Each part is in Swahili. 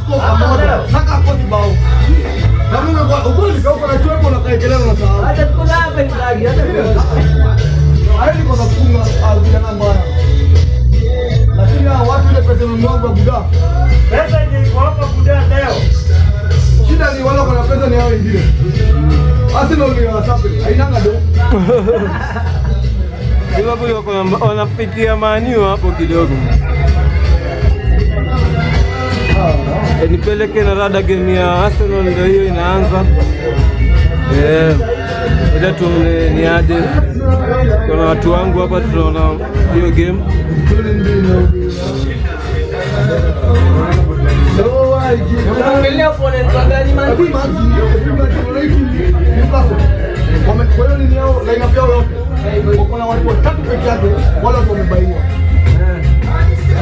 pamoja. Saka kodi bao. Na mimi kwa ukweli kwa na chwepo na kaekelea na sawa. Hata tuko hapa ni gari hata hayo kwa kufunga au vijana mbaya. Lakini hao watu ile pesa mmoja buda. Pesa ile iko hapa buda leo. Shida ni wala kuna pesa ni hao wengine. Arsenal ni wasafi. Hainanga do. Liverpool wanapitia maniu hapo kidogo. Nipeleke na rada game ya Arsenal ndio hiyo inaanza. Ila ni aje. Kuna watu wangu hapa tunaona hiyo game. Kwa hiyo ni yao line up yao yote. Kuna watu watatu pekee yake wale wamebaiwa.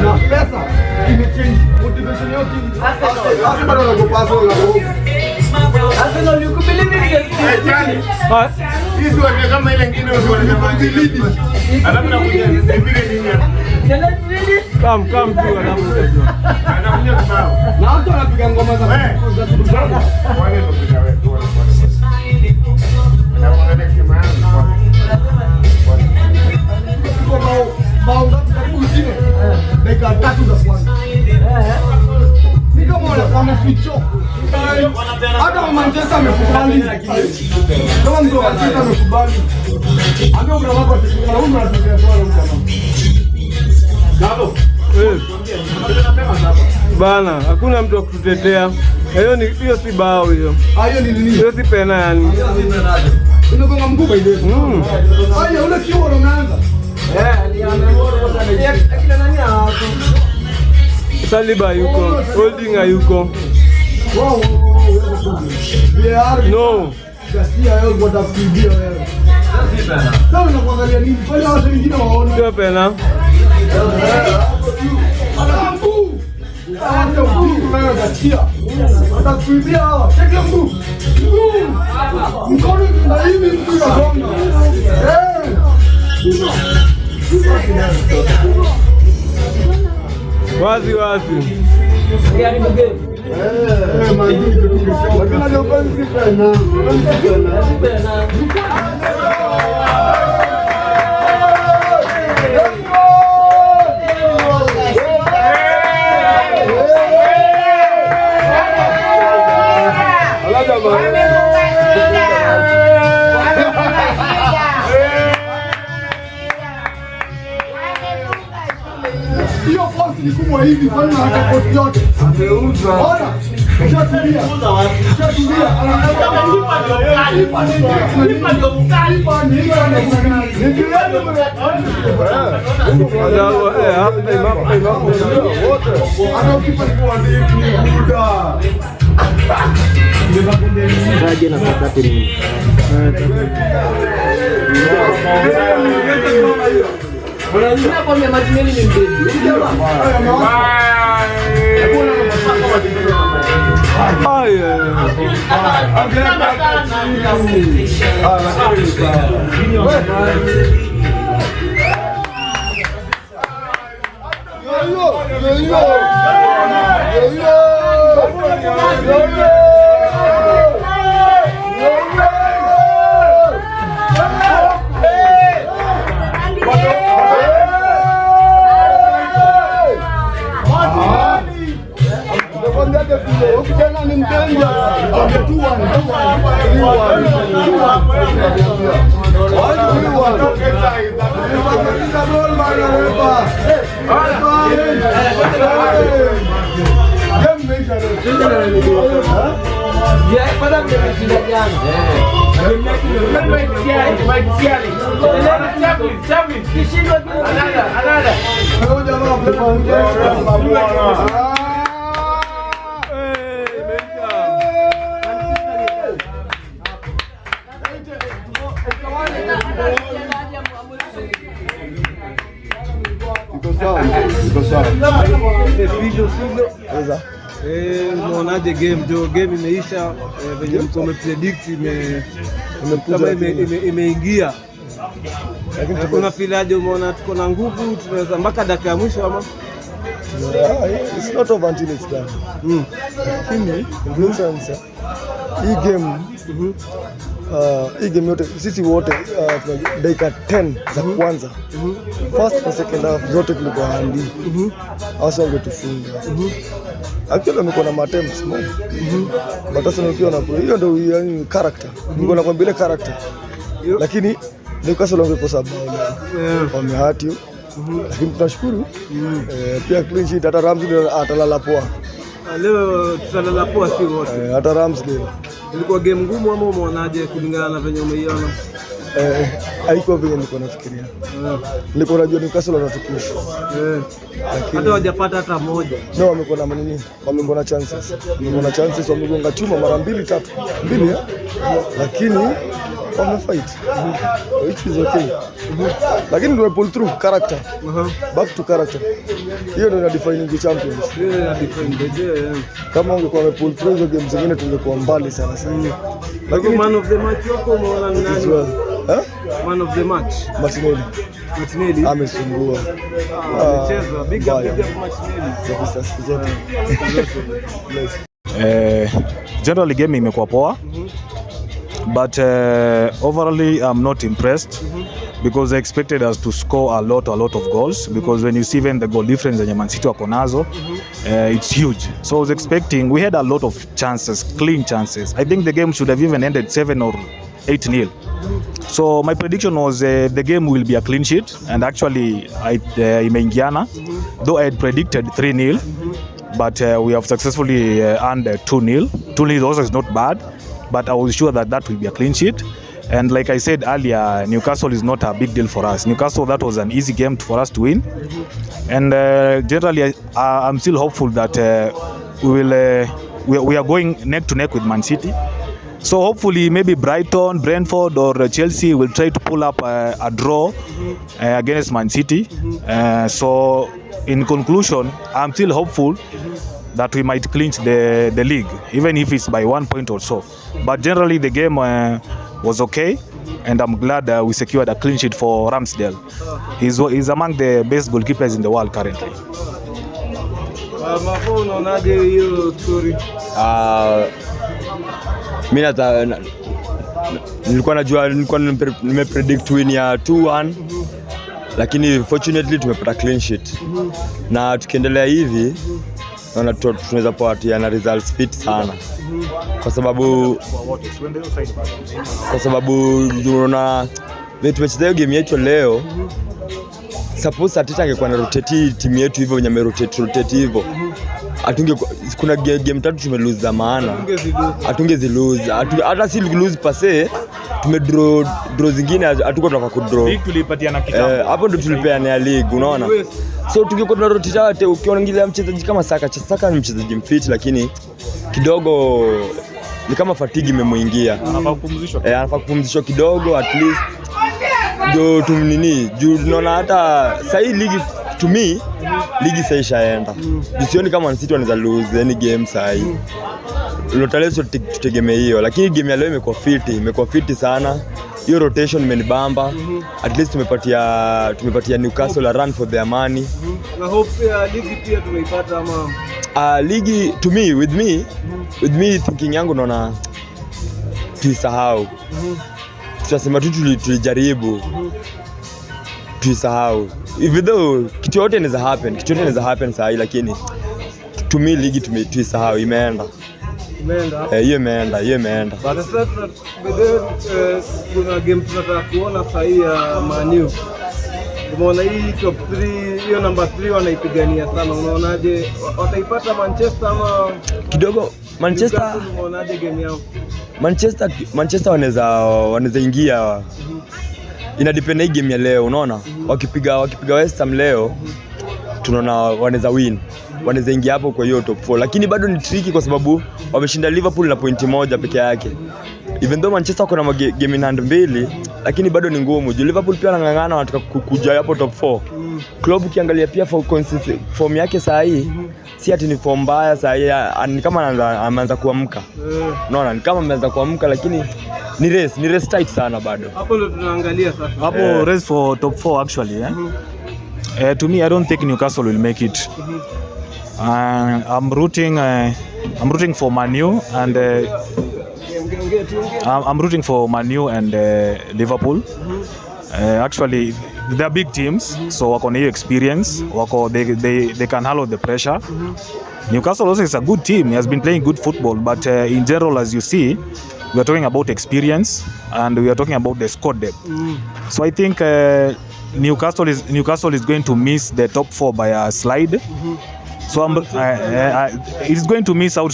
Na pesa imechange motivation yote. Hasa bado wanakopasa na Arsenal yuko believe it. Hizi watu kama ile nyingine wanasema believe. Alafu na kuja nipige nini hapa? Come tu anakuja. Anakuja kibao. na watu wanapiga ngoma za kutuza. Wale ndio kuja wetu. Na wanaenda kimani kwa. Bao karibu usine. Dakika 3 za kwanza. Ni kama wana switch off. Hata Manchester amekubali. Kama ndio Manchester amekubali. Ndio kuna watu wakiona huyu anatokea kwa Gabo. Bana, hakuna mtu wa kututetea. Hiyo si bao hiyo. Hiyo ni nini? Hiyo si pena yani. Unagonga mguu by the way. Haya ule kio unaanza. Akina nani hapo? Saliba yuko, Holding hayuko. No. Gasia yao kwa tafidia wewe. Sasa unaangalia nini? Wale watu wengine waone. Sio pena. Watakuibia hawa. Cheki mguu. Mkono na hivi mtu unasonga. Wazi. Gari mgeni. Lakini leo kwa nini tena? Hiyo posti ni kubwa hivi kwa nini hata posti yote? Ameuza. Ona. Shatulia. Unajua kwa majimeni ni mbili. Unaonaje game jo? Game imeisha venye mko umepredict imeingia. Lakini kuna filaje, umeona tuko na nguvu, tunaweza mpaka dakika ya mwisho ama? It's not over until it's done. Lakini influencer hii game yote sisi wote dakika 10 za kwanza first na second half zote tulikuwa handi hasa wangetufunga. Actually wamekuwa na attempts more but sasa nikiwa na hiyo ndio yani character niko na kwambia ile character lakini Newcastle wangekosa bao wamehati lakini tunashukuru pia clean sheet hata Ramsdale atalala poa leo tutalala poa si wote hata Ramsdale. Ilikuwa game ngumu ama umeonaje kulingana na venye umeiona? Haikuwa vile nilikuwa nafikiria. Nilikuwa najua Newcastle watatukisha. Hata hawajapata hata moja. No, wamekuwa na manini? Wamekuwa na chances. Wamekuwa na chances, wamegonga chuma mara 2 3. 2 lakini wamefight. Which is okay. Lakini ndio pull through character. Back to character. Hiyo ndio defining the champions. Yeah, define the kama ungekuwa pull through hizo games zingine tungekuwa mbali sana sana. Lakini man of the match wako umeona ni nani? Man of the match. Martinelli amesumbua. Amecheza big up Martinelli. Generally game imekuwa poa. But overall I'm not impressed because I expected us to score a lot of goals because when you see even the goal difference in Man City wako nazo it's huge. So I was expecting, we had a lot of chances, clean chances. I think the game should have even ended 7 or 8-0. So my prediction was the game will be a clean sheet and actually imeingiana, though I had predicted 3-0 but we have successfully earned 2-0. 2-0 also is not bad. But I was sure that will be a clean sheet. And like I said earlier, Newcastle is not a big deal for us. Newcastle, that was an easy game for us to win. And generally, I'm still hopeful that we are going neck to neck with Man City. So hopefully maybe Brighton, Brentford or Chelsea will try to pull up a draw against Man City. So in conclusion, I'm still hopeful that we might clinch the league, even if it's by 1 point or so. But generally the game was okay, and I'm glad we secured a clean sheet for Ramsdale. He's among the best goalkeepers in the world currently. Mimi nilikuwa nimepredict win ya 2-1 lakini fortunately tumepata clean sheet. Na tukiendelea hivi naona tunaweza patia na results fit sana. Kwa sababu unaona tumecheza game yetu leo. Suppose Arteta angekuwa na rotate timu yetu hivyo wenye rotate hivyo. Kuna game 3 tumelose za maana. Hatungezi hata si lose pase tumedraw zingine hatuko tunataka kudraw. League tulipatiana kitambo. Hapo ndo tulipeana league unaona. So tungekuwa tuna rotate ukiangalia mchezaji kama Saka ni mchezaji mfit lakini kidogo ni kama fatigue imemuingia. Anafaa kupumzishwa. Anafaa kupumzishwa kidogo at least. Ndio tumnini juu tunaona hata sasa hii ligi to me ligi sasa ishaenda. Sioni kama Man City wanaweza lose any game sasa hii. Lotaleso tutegemea hiyo lakini game ya leo imekuwa fiti sana. Hiyo rotation imenibamba. At least tumepatia Newcastle a run for their money. Na hope ya ligi pia tumeipata ama ligi to me with me thinking yangu naona tuisahau. Tutasema tu tulijaribu. Tuisahau. Even though kitu yote inaweza happen saa hii lakini to me ligi tuisahau imeenda. Hiyo imeenda. But sasa kuna game tunataka kuona sasa hii ya Man U. Umeona hii top 3, hiyo number 3 wanaipigania sana. Unaonaje wataipata Manchester ama kidogo Manchester? Unaonaje game yao? Manchester wanaweza ingia. Ina depend hii game ya leo unaona. Wakipiga West Ham leo tunaona wanaweza win. Wanaweza ingia hapo kwa hiyo top 4 lakini bado ni tricky kwa sababu wameshinda Liverpool na pointi 1 peke yake. Even though Manchester wako na game in hand 2 lakini bado ni ngumu. Liverpool pia wanang'ang'ana wanataka kuja hapo top 4. Club ukiangalia pia form yake saa hii si ati ni form mbaya saa hii, ni kama anaanza kuamka. Unaona ni kama ameanza kuamka lakini ni race tight sana bado. Hapo ndo tunaangalia sasa. Hapo race for top 4 actually To me, I don't think Newcastle will make it. I'm rooting for Man U and I'm rooting for Man U and Liverpool. Actually, they're big teams, so wako na hiyo experience, they can handle the pressure. Newcastle also is a good team. He has been playing good football, but in general, as you see, we are talking about experience and we are talking about the squad depth. So I think Newcastle is going to miss the top 4 by a slide. So it's going to miss out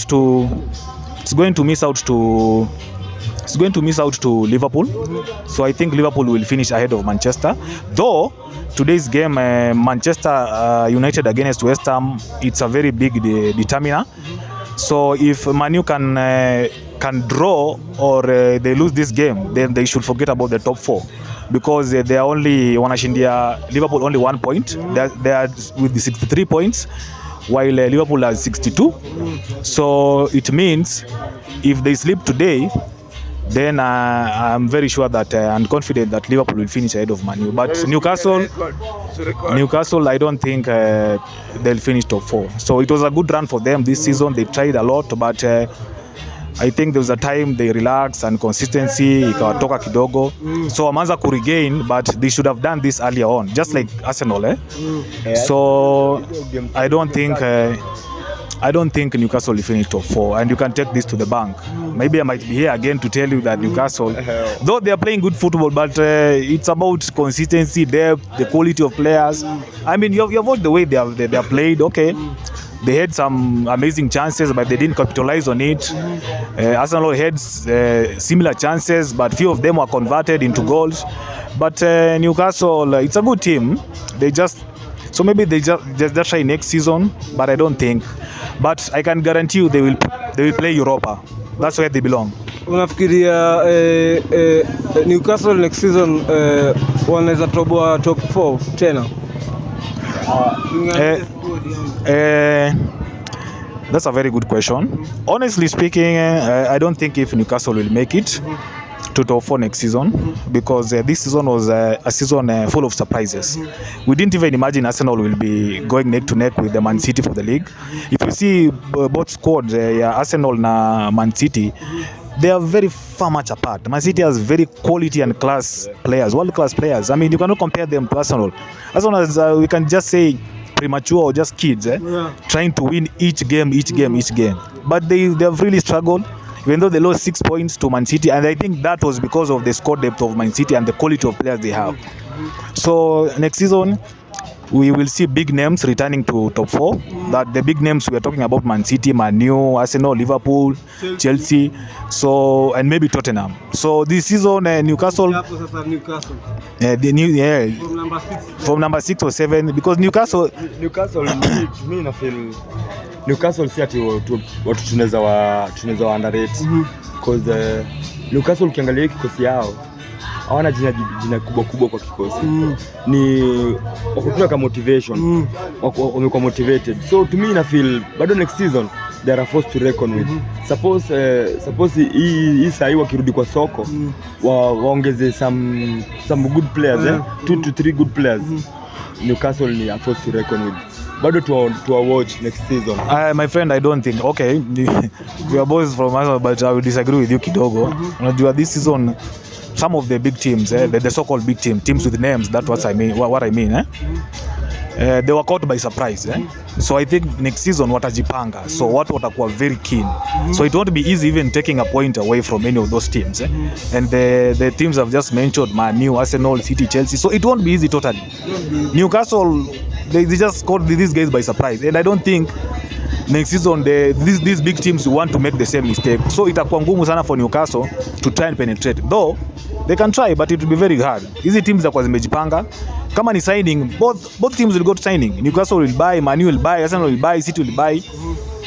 to Liverpool. So I think Liverpool will finish ahead of Manchester. Though today's game, Manchester United against West Ham, it's a very big determiner. So if Man U can draw or they lose this game, then they should forget about the top 4, because they are only wanashindia Liverpool only 1 point. They are with the 63 points, while Liverpool has 62. So it means if they sleep today, then I'm very sure that and confident that Liverpool will finish ahead of Man U. But Newcastle, I don't think they'll finish top 4. So it was a good run for them this season. They tried a lot, but I think there was a time they relaxed and consistency ikawatoka kidogo. So wameanza ku regain, but they should have done this earlier on, just like Arsenal. So I don't think Newcastle will finish top 4, and you can take this to the bank. Maybe I might be here again to tell you that Newcastle, though they are playing good football, but it's about consistency, depth, the quality of players. I mean, you've watched the way they are played. Okay, they had some amazing chances, but they didn't capitalize on it. Arsenal had similar chances, but few of them were converted into goals. But Newcastle, it's a good team. So maybe they just try next season, but I don't think. But I can guarantee you they will play Europa. That's where they belong. Unafikiria Newcastle next season wanaweza toboa top 4 tena? That's a very good question. Honestly speaking, I don't think if Newcastle will make it to top 4 next season, because this season was a season full of surprises. We didn't even imagine Arsenal will be going neck to neck with the Man City for the league. If you see both squads, Arsenal and Man City, they are very far much apart. Man City has very quality and class players, world class players. I mean, you cannot compare them to Arsenal. Arsenal is, we can just say premature or just kids, trying to win each game. But they have really struggled, even though they lost 6 points to Man City, and I think that was because of the squad depth of Man City and the quality of players they have. So next season, we will see big names returning to top 4. That the big names we are talking about: Man City, Man U, Arsenal, Liverpool, Chelsea, so and maybe Tottenham. So this season, Newcastle, from number 6 or 7, because Newcastle mimi na feel Newcastle si ati watu tunaweza underrate, because Newcastle ukiangalia kikosi yao hawana jina kubwa kwa kikosi. Ni wako kama motivation, wamekuwa motivated. So to me na feel bado next season they are forced to reckon with. Suppose hii sahi wakirudi kwa soko waongeze some good players, 2 to 3 good players. Newcastle ni forced to reckon with. Bado to watch next season. My friend, I don't think. Okay, we are boys from Arsenal, but I will disagree with you kidogo. Unajua this season some of the big teams, the so-called big teams with names, that's what I mean. They were caught by surprise. So I think next season watajipanga. So watu watakuwa very keen. So it won't be easy even taking a point away from any of those teams. And the teams I've just mentioned, Man U, Arsenal, City, Chelsea. So it won't be easy totally. Newcastle, they just caught these guys by surprise. And I don't think next season these big teams want to make the same mistake. So itakuwa ngumu sana for Newcastle to try and penetrate. Though they can try, but it will be very hard. Hizi teams zitakuwa zimejipanga. Kama ni signing, both teams will go to signing. Newcastle will buy, Man U will buy, Arsenal will buy, City will buy.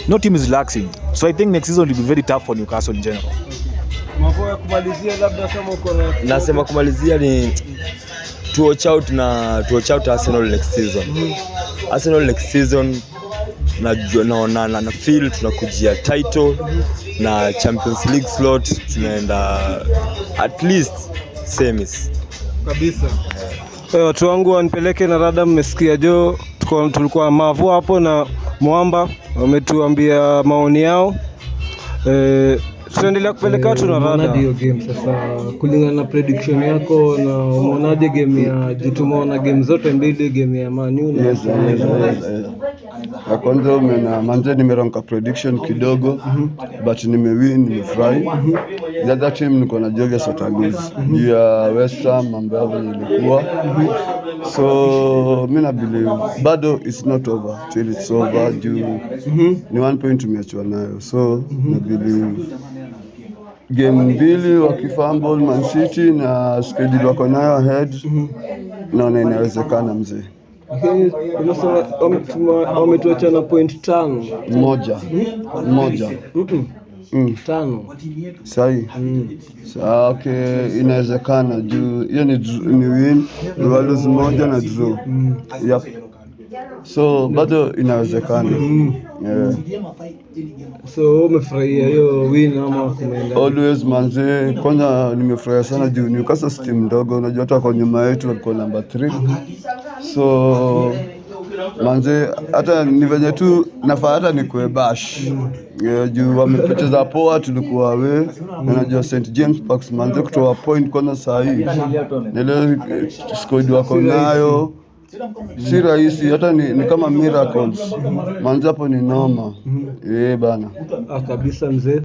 No team is relaxing. So I think next season will be very tough for Newcastle in general. Mambo ya kumalizia, labda kama uko na nasema kumalizia ni to watch out Arsenal next season. Arsenal next season na feel tunakujia title na Champions League slot, tunaenda at least semis kabisa. Watu wangu wanipeleke na rada, mmesikia jo, tulikuwa Mavu hapo na Mwamba wametuambia maoni yao. Tutaendelea kupeleka watu na rada. Hiyo game sasa, kulingana na prediction yako, na umeonaje game ya tumeona game zote mbili, game ya Man U na ya kwanza manze nimeranka prediction kidogo, but nimewin, nimefurahi. The other team niko na Jovius watalose juu ya West Ham ambao ilikuwa, so mimi na believe bado it's not over till it's over. Juu ni 1 point tumeachwa nayo, so na believe game mbili wakifumble Man City na schedule wako nayo ahead, naona inawezekana mzee. Wametuacha na point 5 moja 5 sahi. Okay, inawezekana juu hiyo ni win, lose moja na draw. Yep. So bado inawezekana. Yeah. So umefurahia hiyo win ama kumeenda? Always manze, kwanza nimefurahia sana juu Newcastle team ndogo, unajua hata kwa nyuma yetu walikuwa number 3. So manze, hata ni venye tu nafaa hata nikuwe bash. Juu wamecheza poa, tulikuwa we na najua St James Park manze kutoa point kwanza saa hii. Nile squad wako nayo si rahisi, hata ni kama miracles manze, hapo ni noma. Bana. Kabisa mzee.